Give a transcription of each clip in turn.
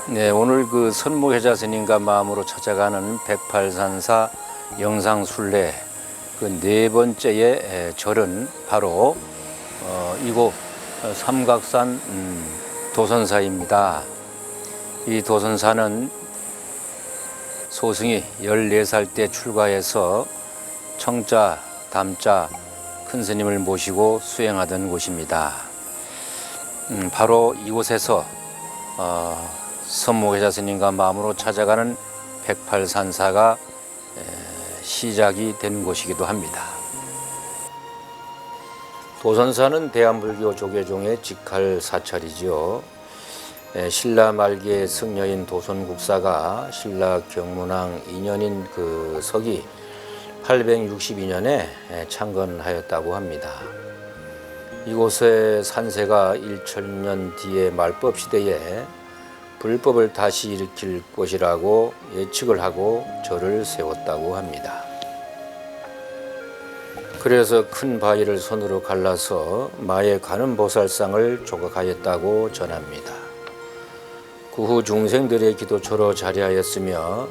네, 오늘 그 선무회자 스님과 마음으로 찾아가는 108산사 영상순례 그 네 번째의 절은 바로 이곳 삼각산 도선사입니다. 이 도선사는 소승이 14살 때 출가해서 청자, 담자 큰 스님을 모시고 수행하던 곳입니다. 바로 이곳에서 선무회자 스님과 마음으로 찾아가는 108산사가 시작이 된 곳이기도 합니다. 도선사는 대한불교 조계종의 직할 사찰이지요. 신라 말기의 승려인 도선국사가 신라 경문왕 2년인 그 서기 862년에 창건하였다고 합니다. 이곳의 산세가 1000년 뒤의 말법 시대에 불법을 다시 일으킬 곳이라고 예측을 하고 절을 세웠다고 합니다. 그래서 큰 바위를 손으로 갈라서 마의 관음보살상을 조각하였다고 전합니다. 그 후 중생들의 기도처로 자리하였으며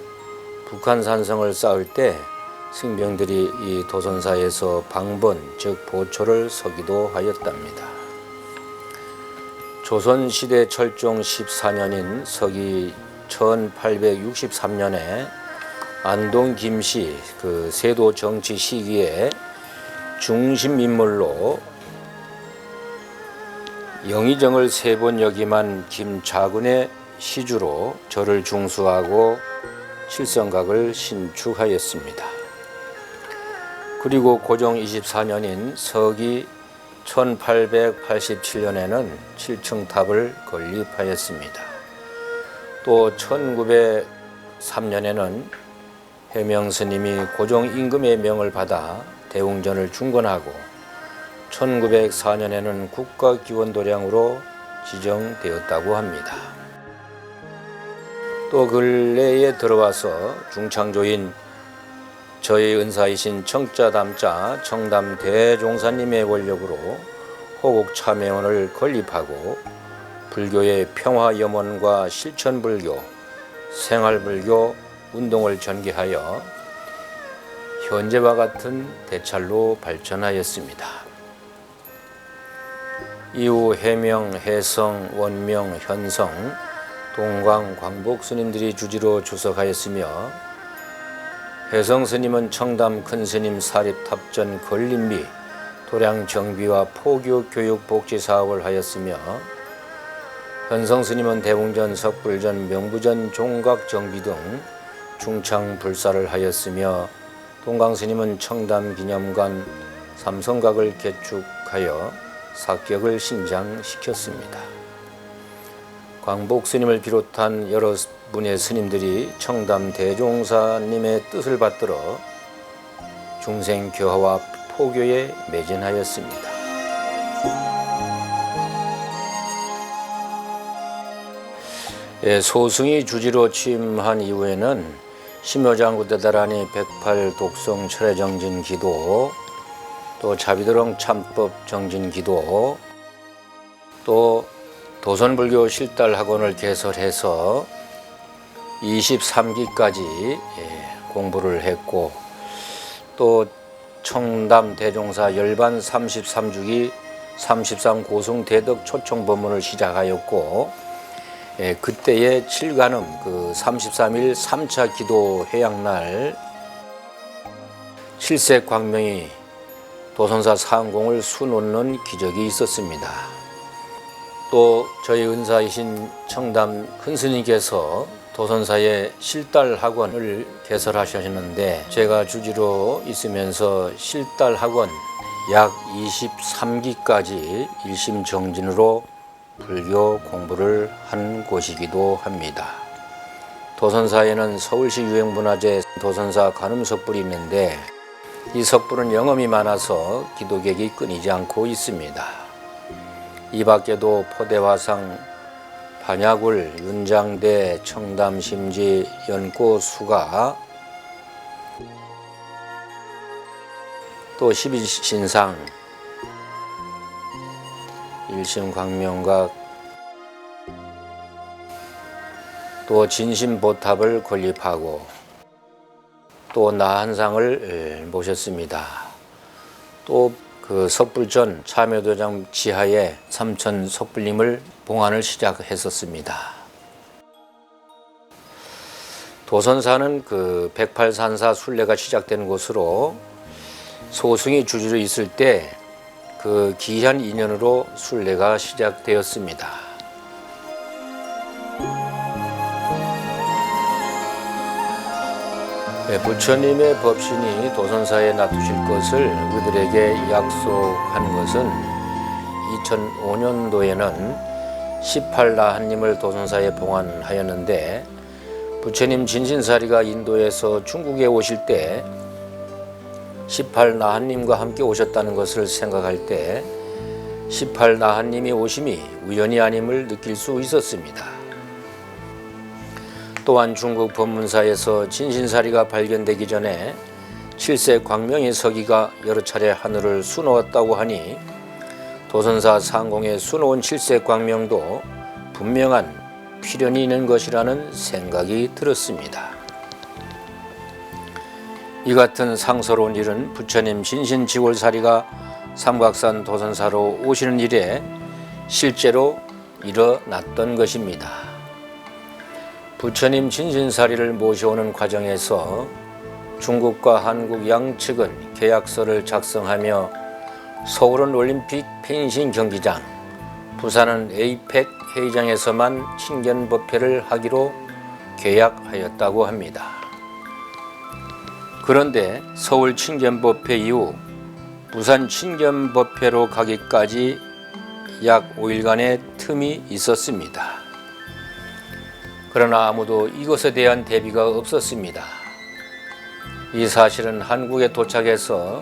북한산성을 쌓을 때 승병들이 이 도선사에서 방번 즉 보초를 서기도 하였답니다. 조선시대 철종 14년인 서기 1863년에 안동 김씨 그 세도 정치 시기에 중심 인물로 영의정을 3번 역임한 김자근의 시주로 절을 중수하고 칠성각을 신축하였습니다. 그리고 고종 24년인 서기 1887년에는 7층 탑을 건립하였습니다. 또 1903년에는 해명스님이 고종 임금의 명을 받아 대웅전을 중건하고 1904년에는 국가기원도량으로 지정되었다고 합니다. 또 근래에 들어와서 중창조인 저희 은사이신 청자담자 청담대종사님의 권력으로 호국참회원을 건립하고 불교의 평화염원과 실천불교, 생활불교 운동을 전개하여 현재와 같은 대찰로 발전하였습니다. 이후 해명, 해성, 원명, 현성, 동광, 광복 스님들이 주지로 주석하였으며 해성 스님은 청담 큰 스님 사립탑전 건립 및 도량 정비와 포교 교육 복지 사업을 하였으며 현성 스님은 대웅전, 석불전, 명부전, 종각 정비 등 중창 불사를 하였으며 동강 스님은 청담 기념관 삼성각을 개축하여 사격을 신장시켰습니다. 광복 스님을 비롯한 여러 분의 스님들이 청담 대종사님의 뜻을 받들어 중생 교화와 포교에 매진하였습니다. 소승이 주지로 취임한 이후에는 심효장구 대다라니 108 독성 철회정진 기도, 또 자비도령 참법 정진 기도, 또 도선불교 실달학원을 개설해서 23기까지 공부를 했고, 또 청담 대종사 열반 33주기 33고승 대덕 초청법문을 시작하였고, 그때의 칠간음 그 33일 3차 기도 회양날 칠색 광명이 도선사 상공을 수놓는 기적이 있었습니다. 또 저희 은사이신 청담 큰 스님께서 도선사의 실달학원을 개설하셨는데 제가 주지로 있으면서 실달학원 약 23기까지 일심정진으로 불교 공부를 한 곳이기도 합니다. 도선사에는 서울시 유형문화재 도선사 관음석불이 있는데 이 석불은 영험이 많아서 기도객이 끊이지 않고 있습니다. 이 밖에도 포대화상, 반야굴, 윤장대, 청담심지, 연꽃, 수가, 또 12신상, 일심광명각, 또 진심보탑을 건립하고 또 나한상을 모셨습니다. 또 그 석불전 참여도장 지하에 삼천 석불림을 봉안을 시작했었습니다. 도선사는 그 108산사 순례가 시작된 곳으로 소승이 주주로 있을 때 그 기한 인연으로 순례가 시작되었습니다. 부처님의 법신이 도선사에 놔두실 것을 그들에게 약속한 것은 2005년도에는 18나한님을 도선사에 봉안하였는데, 부처님 진신사리가 인도에서 중국에 오실 때 18나한님과 함께 오셨다는 것을 생각할 때 18나한님이 오심이 우연이 아님을 느낄 수 있었습니다. 또한 중국 법문사에서 진신사리가 발견되기 전에 7세 광명의 서기가 여러 차례 하늘을 수놓았다고 하니 도선사 상공에 수놓은 7세 광명도 분명한 필연이 있는 것이라는 생각이 들었습니다. 이 같은 상서로운 일은 부처님 진신지골사리가 삼각산 도선사로 오시는 일에 실제로 일어났던 것입니다. 부처님 진신사리를 모셔오는 과정에서 중국과 한국 양측은 계약서를 작성하며 서울은 올림픽 펜싱 경기장, 부산은 에이펙 회의장에서만 친견법회를 하기로 계약하였다고 합니다. 그런데 서울 친견법회 이후 부산 친견법회로 가기까지 약 5일간의 틈이 있었습니다. 그러나 아무도 이것에 대한 대비가 없었습니다. 이 사실은 한국에 도착해서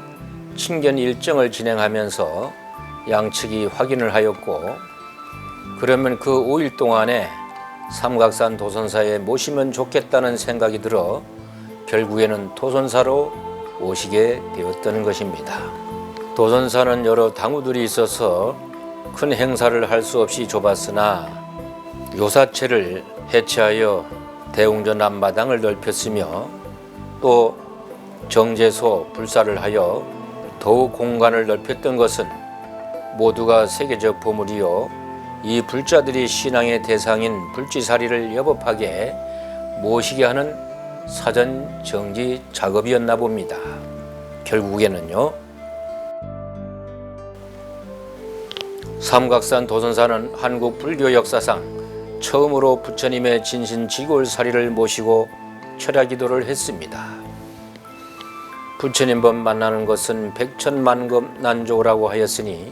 친견 일정을 진행하면서 양측이 확인을 하였고, 그러면 그 5일 동안에 삼각산 도선사에 모시면 좋겠다는 생각이 들어 결국에는 도선사로 오시게 되었던 것입니다. 도선사는 여러 당우들이 있어서 큰 행사를 할 수 없이 좁았으나 요사체를 해체하여 대웅전 앞마당을 넓혔으며 또 정제소 불사를 하여 더욱 공간을 넓혔던 것은 모두가 세계적 보물이요, 이 불자들이 신앙의 대상인 불지사리를 여법하게 모시게 하는 사전 정지 작업이었나 봅니다. 결국에는요, 삼각산 도선사는 한국 불교 역사상 처음으로 부처님의 진신지골사리를 모시고 철야기도를 했습니다. 부처님 법 만나는 것은 백천만급 난조라고 하였으니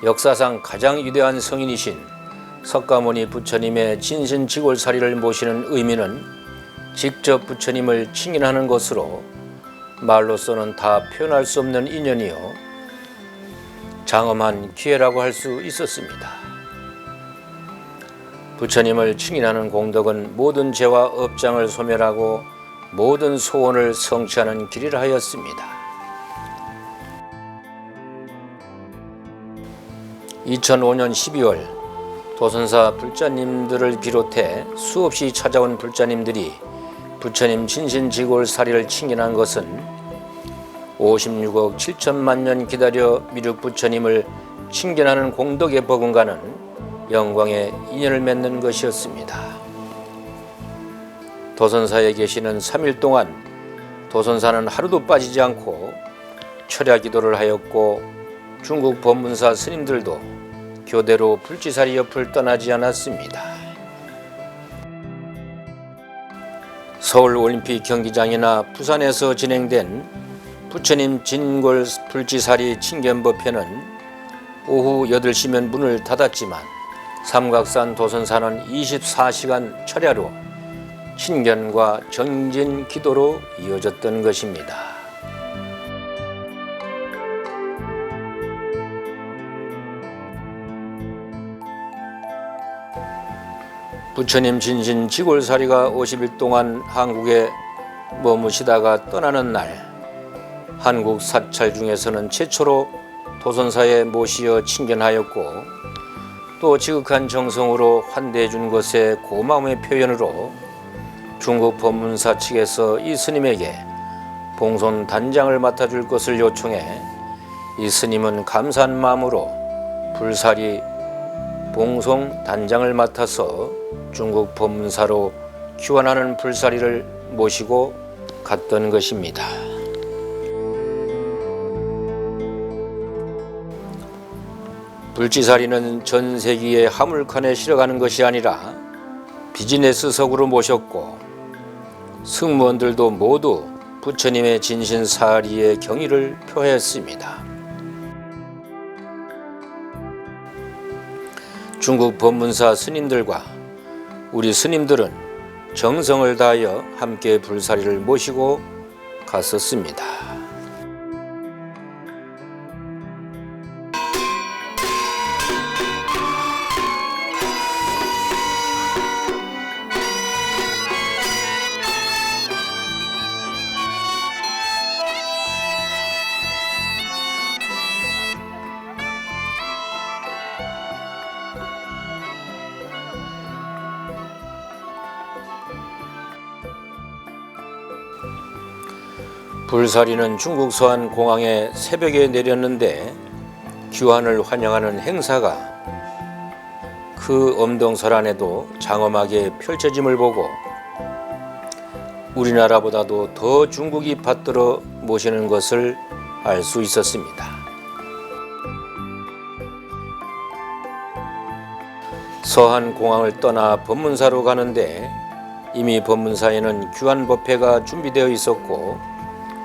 역사상 가장 위대한 성인이신 석가모니 부처님의 진신지골사리를 모시는 의미는 직접 부처님을 칭인하는 것으로 말로서는 다 표현할 수 없는 인연이요, 장엄한 기회라고 할 수 있었습니다. 부처님을 칭인하는 공덕은 모든 죄와 업장을 소멸하고 모든 소원을 성취하는 길이라 하였습니다. 2005년 12월 도선사 불자님들을 비롯해 수없이 찾아온 불자님들이 부처님 진신지골사리를 칭인한 것은 56억 7천만 년 기다려 미륵 부처님을 칭견하는 공덕에 버금가는 영광의 인연을 맺는 것이었습니다. 도선사에 계시는 3일 동안 도선사는 하루도 빠지지 않고 철야 기도를 하였고, 중국 법문사 스님들도 교대로 불지사리 옆을 떠나지 않았습니다. 서울 올림픽 경기장이나 부산에서 진행된 부처님 진골 불지사리 칭견법회는 오후 8시면 문을 닫았지만 삼각산 도선사는 24시간 철야로 친견과 정진 기도로 이어졌던 것입니다. 부처님 진신 지골사리가 50일 동안 한국에 머무시다가 떠나는 날, 한국 사찰 중에서는 최초로 도선사에 모시어 친견하였고, 또 지극한 정성으로 환대해 준 것에 고마움의 표현으로 중국 법문사 측에서 이 스님에게 봉손 단장을 맡아줄 것을 요청해 이 스님은 감사한 마음으로 불사리 봉송 단장을 맡아서 중국 법문사로 귀환하는 불사리를 모시고 갔던 것입니다. 불지사리는 전세기에 화물칸에 실어가는 것이 아니라 비즈니스석으로 모셨고, 승무원들도 모두 부처님의 진신사리의 경의를 표했습니다. 중국 법문사 스님들과 우리 스님들은 정성을 다하여 함께 불사리를 모시고 갔었습니다. 불사리는 중국 서안 공항에 새벽에 내렸는데, 귀환을 환영하는 행사가 그 엄동설 안에도 장엄하게 펼쳐짐을 보고 우리나라보다도 더 중국이 받들어 모시는 것을 알 수 있었습니다. 서안 공항을 떠나 법문사로 가는데 이미 법문사에는 귀환 법회가 준비되어 있었고,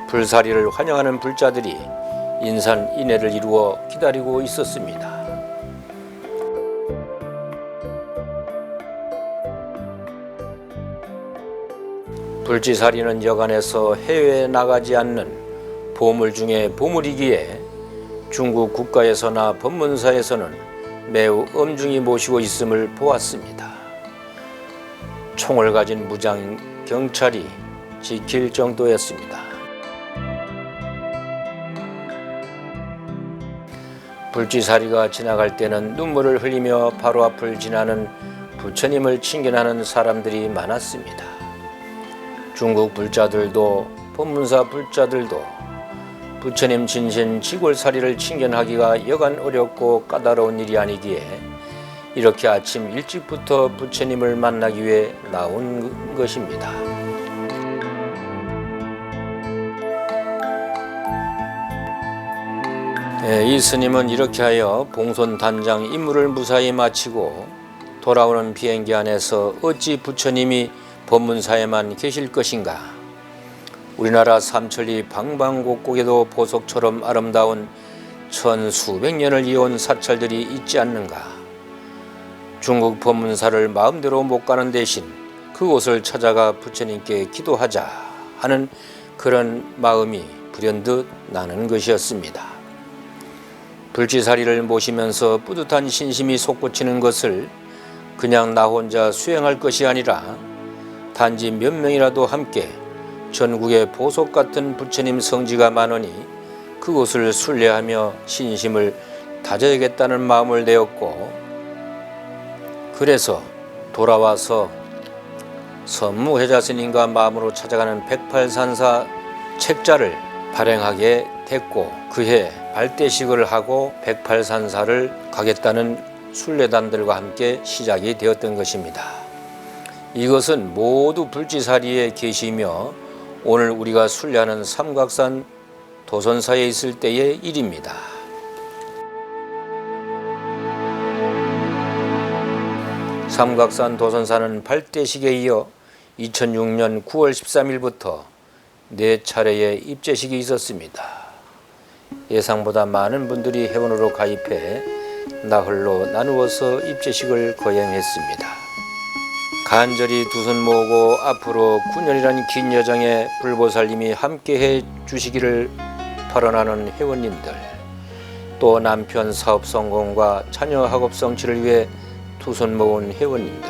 불사리를 환영하는 불자들이 인산인해를 이루어 기다리고 있었습니다. 불지사리는 여간에서 해외에 나가지 않는 보물 중에 보물이기에 중국 국가에서나 법문사에서는 매우 엄중히 모시고 있음을 보았습니다. 총을 가진 무장 경찰이 지킬 정도였습니다. 불지사리가 지나갈 때는 눈물을 흘리며 바로 앞을 지나는 부처님을 친견하는 사람들이 많았습니다. 중국 불자들도 법문사 불자들도 부처님 진신 지골사리를 친견하기가 여간 어렵고 까다로운 일이 아니기에 이렇게 아침 일찍부터 부처님을 만나기 위해 나온 것입니다. 이 스님은 이렇게 하여 봉손 단장 임무를 무사히 마치고 돌아오는 비행기 안에서 어찌 부처님이 법문사에만 계실 것인가? 우리나라 삼천리 방방곡곡에도 보석처럼 아름다운 천수백 년을 이어온 사찰들이 있지 않는가? 중국 법문사를 마음대로 못 가는 대신 그곳을 찾아가 부처님께 기도하자 하는 그런 마음이 불현듯 나는 것이었습니다. 불지사리를 모시면서 뿌듯한 신심이 솟구치는 것을 그냥 나 혼자 수행할 것이 아니라 단지 몇 명이라도 함께 전국에 보석 같은 부처님 성지가 많으니 그곳을 순례하며 신심을 다져야겠다는 마음을 내었고, 그래서 돌아와서 선무회자 스님과 마음으로 찾아가는 108산사 책자를 발행하게 됐고, 그해 발대식을 하고 108산사를 가겠다는 순례단들과 함께 시작이 되었던 것입니다. 이것은 모두 불지사리의 계시이며 오늘 우리가 순례하는 삼각산 도선사에 있을 때의 일입니다. 삼각산 도선사는 발대식에 이어 2006년 9월 13일부터 4차례의 입제식이 있었습니다. 예상보다 많은 분들이 회원으로 가입해 나흘로 나누어서 입제식을 거행했습니다. 간절히 두 손 모으고 앞으로 9년이란 긴 여정에 불보살님이 함께해 주시기를 발언하는 회원님들, 또 남편 사업 성공과 자녀 학업 성취를 위해 두 손 모은 회원님들,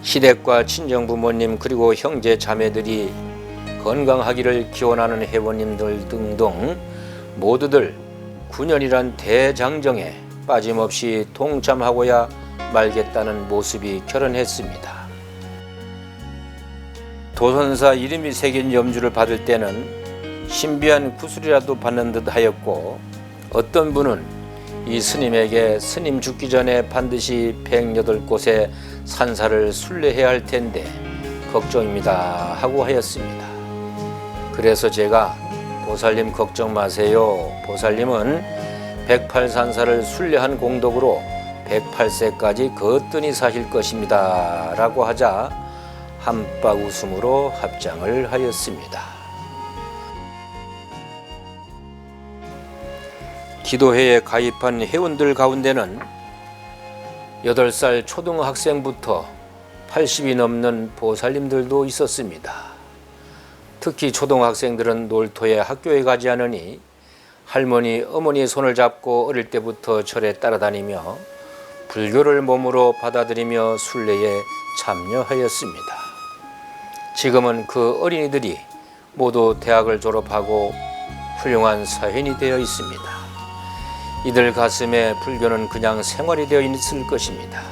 시댁과 친정부모님 그리고 형제 자매들이 건강하기를 기원하는 회원님들 등등 모두들 9년이란 대장정에 빠짐없이 동참하고야 말겠다는 모습이 결연했습니다. 도선사 이름이 새긴 염주를 받을 때는 신비한 구슬이라도 받는 듯 하였고, 어떤 분은 이 스님에게 스님 죽기 전에 반드시 108곳의 산사를 순례해야 할 텐데 걱정입니다 하고 하였습니다. 그래서 제가 보살님 걱정 마세요. 보살님은 108산사를 순례한 공덕으로 108세까지 거뜬히 사실 것입니다 라고 하자 한박 웃음으로 합장을 하였습니다. 기도회에 가입한 회원들 가운데는 8살 초등학생부터 80이 넘는 보살님들도 있었습니다. 특히 초등학생들은 놀토에 학교에 가지 않으니 할머니, 어머니의 손을 잡고 어릴 때부터 절에 따라다니며 불교를 몸으로 받아들이며 순례에 참여하였습니다. 지금은 그 어린이들이 모두 대학을 졸업하고 훌륭한 사회인이 되어 있습니다. 이들 가슴에 불교는 그냥 생활이 되어 있을 것입니다.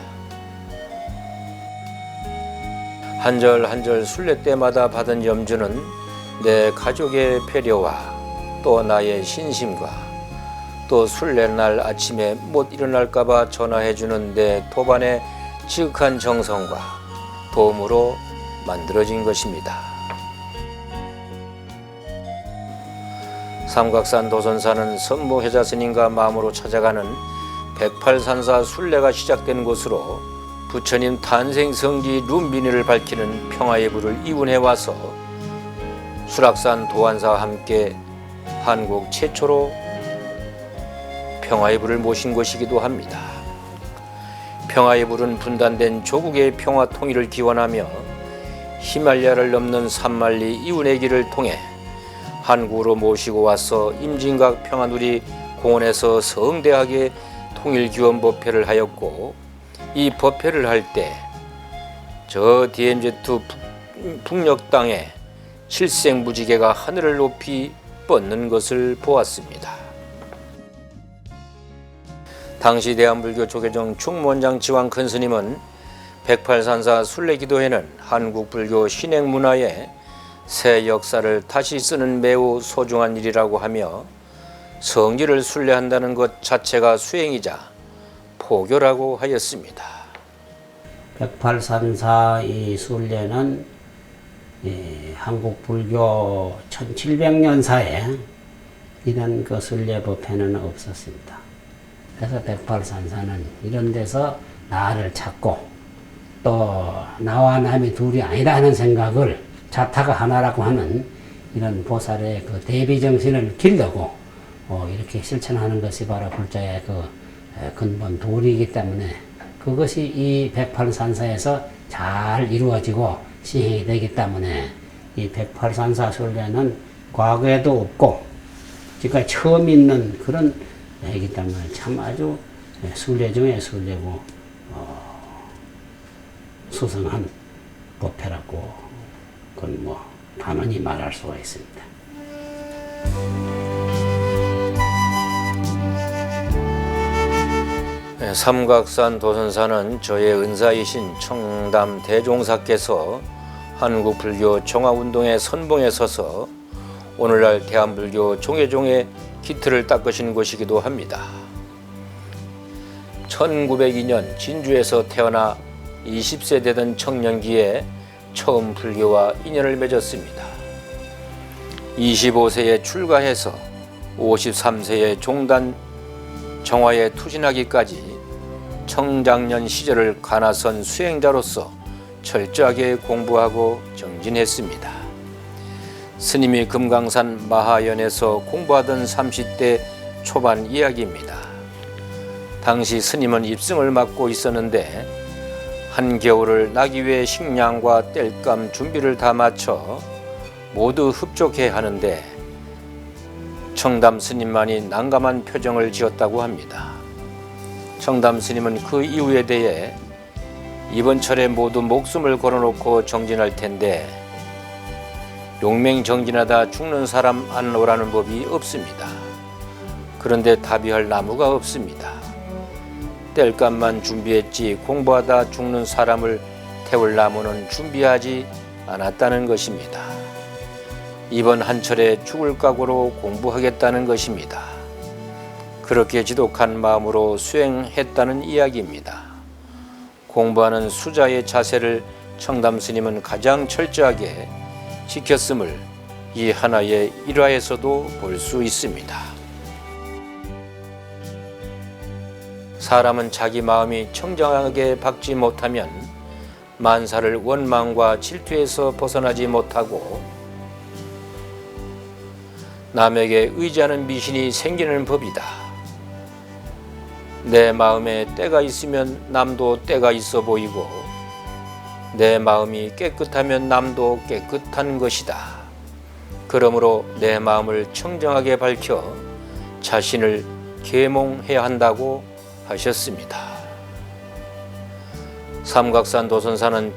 한 절 한 절 순례 때마다 받은 염주는 내 가족의 배려와 또 나의 신심과 또 순례날 아침에 못 일어날까봐 전화해주는 내 도반의 지극한 정성과 도움으로 만들어진 것입니다. 삼각산 도선사는 선무회자 스님과 마음으로 찾아가는 108산사 순례가 시작된 곳으로 부처님 탄생 성지 룸비니를 밝히는 평화의 불을 이운해 와서 수락산 도안사와 함께 한국 최초로 평화의 불을 모신 곳이기도 합니다. 평화의 불은 분단된 조국의 평화 통일을 기원하며 히말라야를 넘는 산만리 이운의 길을 통해 한국으로 모시고 와서 임진각 평화누리 공원에서 성대하게 통일기원 법회를 하였고, 이 법회를 할 때 저 DMZ 북녘 땅에 칠생무지개가 하늘을 높이 뻗는 것을 보았습니다. 당시 대한불교 조계종 충무원장 지왕 큰스님은 108산사 순례기도회는 한국불교 신행문화의 새 역사를 다시 쓰는 매우 소중한 일이라고 하며 성지를 순례한다는 것 자체가 수행이자 포교라고 하였습니다. 108산사 이 순례는 한국 불교 1700년사에 이런 그 순례 법회는 없었습니다. 그래서 108산사는 이런 데서 나를 찾고 또 나와 남이 둘이 아니라는 생각을 자타가 하나라고 하는 이런 보살의 그 대비 정신을 기르고 이렇게 실천하는 것이 바로 불자의 그 근본 도리이기 때문에 그것이 이 108산사에서 잘 이루어지고 시행이 되기 때문에 이 108산사 순례는 과거에도 없고 지금까지 처음 있는 그런 애기 때문에 참 아주 순례 중에 순례고 수성한 법회라고 그건 뭐 단언히 말할 수가 있습니다. 삼각산 도선사는 저의 은사이신 청담 대종사께서 한국불교 정화운동의 선봉에 서서 오늘날 대한불교 종회종의 기틀을 닦으신 곳이기도 합니다. 1902년 진주에서 태어나 20세 되던 청년기에 처음 불교와 인연을 맺었습니다. 25세에 출가해서 53세에 종단 정화에 투신하기까지 청장년 시절을 가나선 수행자로서 철저하게 공부하고 정진했습니다. 스님이 금강산 마하연에서 공부하던 30대 초반 이야기입니다. 당시 스님은 입승을 맡고 있었는데 한겨울을 나기 위해 식량과 땔감 준비를 다 마쳐 모두 흡족해 하는데 청담 스님만이 난감한 표정을 지었다고 합니다. 청담 스님은 그 이유에 대해 이번 철에 모두 목숨을 걸어놓고 정진할 텐데 용맹 정진하다 죽는 사람 안 오라는 법이 없습니다. 그런데 답이할 나무가 없습니다. 뗄감만 준비했지 공부하다 죽는 사람을 태울 나무는 준비하지 않았다는 것입니다. 이번 한철에 죽을 각오로 공부하겠다는 것입니다. 그렇게 지독한 마음으로 수행했다는 이야기입니다. 공부하는 수자의 자세를 청담 스님은 가장 철저하게 지켰음을 이 하나의 일화에서도 볼 수 있습니다. 사람은 자기 마음이 청정하게 박지 못하면 만사를 원망과 질투에서 벗어나지 못하고 남에게 의지하는 미신이 생기는 법이다. 내 마음에 때가 있으면 남도 때가 있어 보이고 내 마음이 깨끗하면 남도 깨끗한 것이다. 그러므로 내 마음을 청정하게 밝혀 자신을 계몽해야 한다고 하셨습니다. 삼각산 도선사는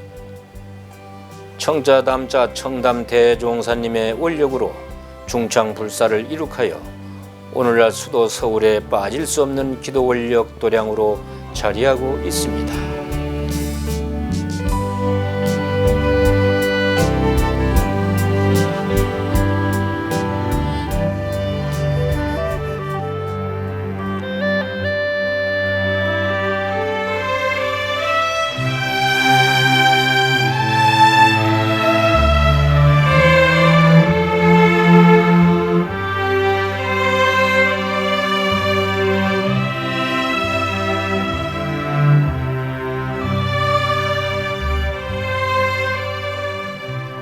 청자담자 청담 대종사님의 원력으로 중창불사를 이룩하여 오늘날 수도 서울에 빠질 수 없는 기도 원력 도량으로 자리하고 있습니다.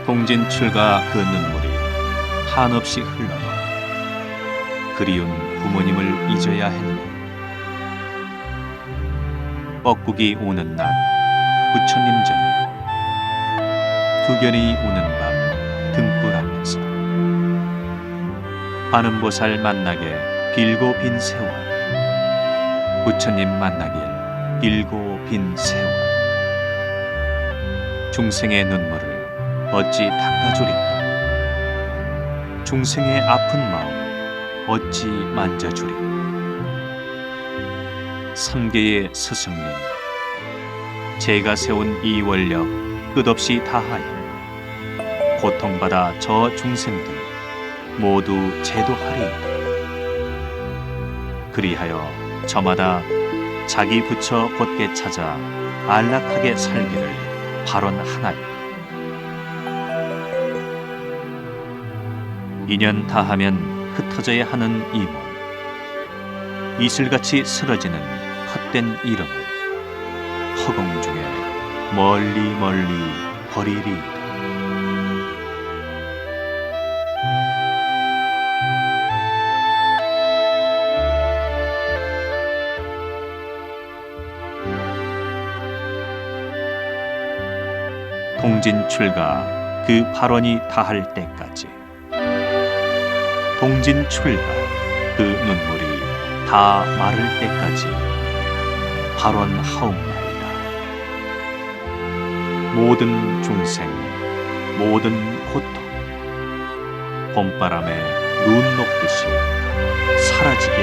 동진출가 그 눈물이 한없이 흘러도 그리운 부모님을 잊어야 했네. 뻐꾸기 오는 낮 부처님 전에 두견이 우는 밤 등불하면서 관음보살 만나게 빌고 빈 세월, 부처님 만나길 빌고 빈 세월, 중생의 눈물을 어찌 닦아주리까? 중생의 아픈 마음 어찌 만져주리까? 삼계의 스승님, 제가 세운 이 원력 끝없이 다하여 고통받아 저 중생들 모두 제도하리이다. 그리하여 저마다 자기 부처 곧게 찾아 안락하게 살기를 발언하나이다. 인연 다하면 흩어져야 하는 이 몸, 이슬같이 쓰러지는 헛된 이름을 허공 중에 멀리 멀리 버리리이다. 동진출가 그 발언이 다할 때까지, 동진출가 그 눈물이 다 마를 때까지 발언하옵나이다. 모든 중생, 모든 고통 봄바람에 눈 녹듯이 사라지게